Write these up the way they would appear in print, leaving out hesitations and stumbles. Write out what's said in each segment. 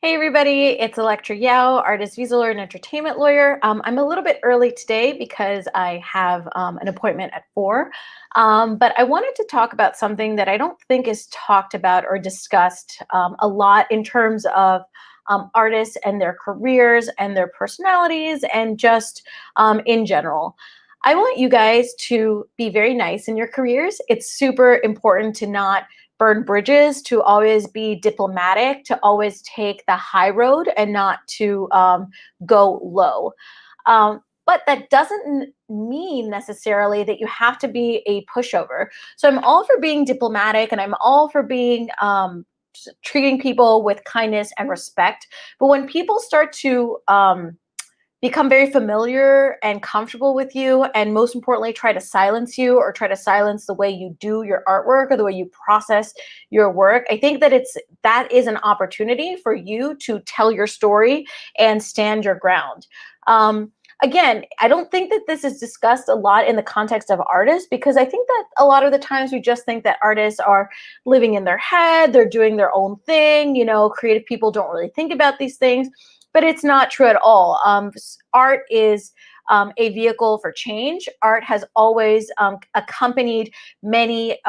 Hey everybody, it's Elektra Yao, artist, visa lawyer, and entertainment lawyer. I'm a little bit early today because I have an appointment at 4. But I wanted to talk about something that I don't think is talked about or discussed a lot in terms of artists and their careers and their personalities and just in general. I want you guys to be very nice in your careers. It's super important to not burn bridges, to always be diplomatic, to always take the high road and not to go low. But that doesn't mean necessarily that you have to be a pushover. So I'm all for being diplomatic and I'm all for being treating people with kindness and respect. But when people start to become very familiar and comfortable with you, and most importantly try to silence you or try to silence the way you do your artwork or the way you process your work, I think that that is an opportunity for you to tell your story and stand your ground. Again, I don't think that this is discussed a lot in the context of artists, because I think that a lot of the times we just think that artists are living in their head, they're doing their own thing, creative people don't really think about these things, but it's not true at all. Art is a vehicle for change. Art has always accompanied many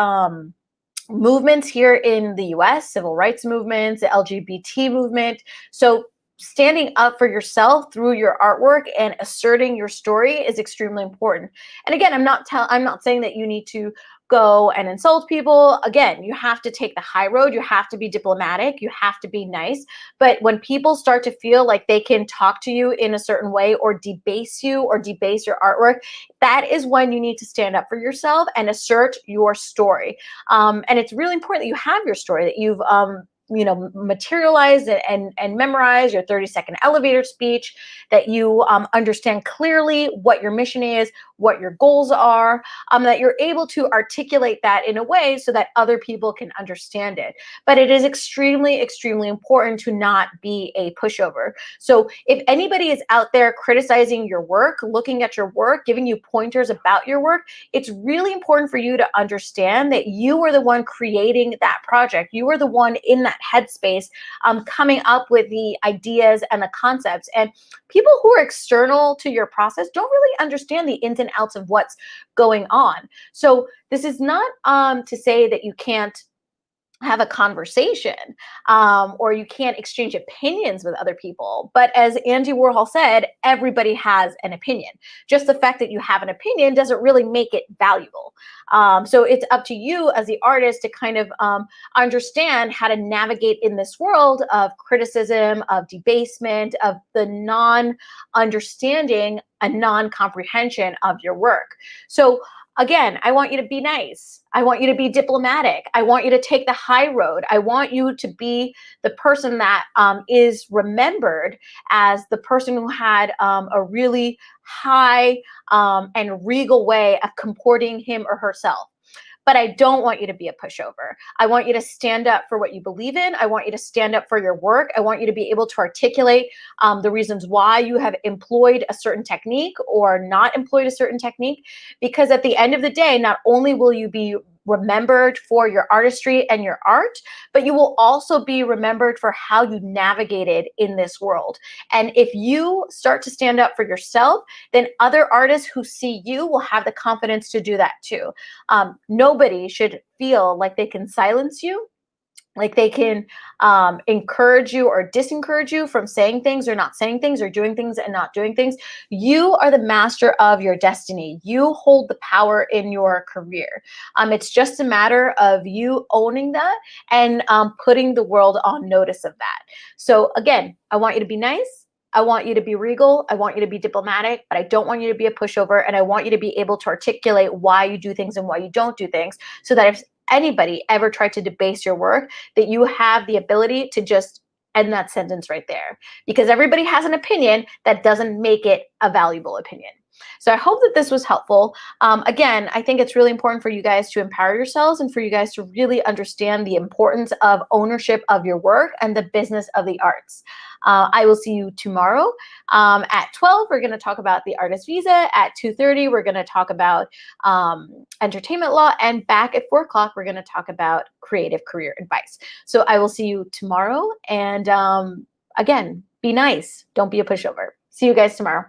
movements here in the US, civil rights movements, the LGBT movement. So standing up for yourself through your artwork and asserting your story is extremely important. And again, I'm not saying that you need to go and insult people. Again, you have to take the high road, you have to be diplomatic, you have to be nice. But when people start to feel like they can talk to you in a certain way or debase you or debase your artwork, that is when you need to stand up for yourself and assert your story. And it's really important that you have your story, that you've materialize it and memorize your 30-second elevator speech, that you understand clearly what your mission is, what your goals are, that you're able to articulate that in a way so that other people can understand it. But it is extremely, extremely important to not be a pushover. So if anybody is out there criticizing your work, looking at your work, giving you pointers about your work, it's really important for you to understand that you are the one creating that project. You are the one in that headspace, coming up with the ideas and the concepts. And people who are external to your process don't really understand the ins and outs of what's going on. So this is not to say that you can't have a conversation, or you can't exchange opinions with other people. But as Andy Warhol said, everybody has an opinion. Just the fact that you have an opinion doesn't really make it valuable. So it's up to you as the artist to kind of understand how to navigate in this world of criticism, of debasement, of the non-understanding and non-comprehension of your work. So again, I want you to be nice. I want you to be diplomatic. I want you to take the high road. I want you to be the person that is remembered as the person who had a really high and regal way of comporting him or herself. But I don't want you to be a pushover. I want you to stand up for what you believe in. I want you to stand up for your work. I want you to be able to articulate the reasons why you have employed a certain technique or not employed a certain technique. Because at the end of the day, not only will you be remembered for your artistry and your art, but you will also be remembered for how you navigated in this world. And if you start to stand up for yourself, then other artists who see you will have the confidence to do that too. Nobody should feel like they can silence you, like they can encourage you or disencourage you from saying things or not saying things or doing things and not doing things. You are the master of your destiny. You hold the power in your career. It's just a matter of you owning that and putting the world on notice of that. So again, I want you to be nice. I want you to be regal. I want you to be diplomatic, but I don't want you to be a pushover. And I want you to be able to articulate why you do things and why you don't do things, so that if anybody ever tried to debase your work, that you have the ability to just end that sentence right there. Because everybody has an opinion, that doesn't make it a valuable opinion. So I hope that this was helpful. Again, I think it's really important for you guys to empower yourselves and for you guys to really understand the importance of ownership of your work and the business of the arts. I will see you tomorrow at 12. We're going to talk about the artist visa. At 2:30, we're going to talk about entertainment law. And back at 4 o'clock, we're going to talk about creative career advice. So I will see you tomorrow. And again, be nice. Don't be a pushover. See you guys tomorrow.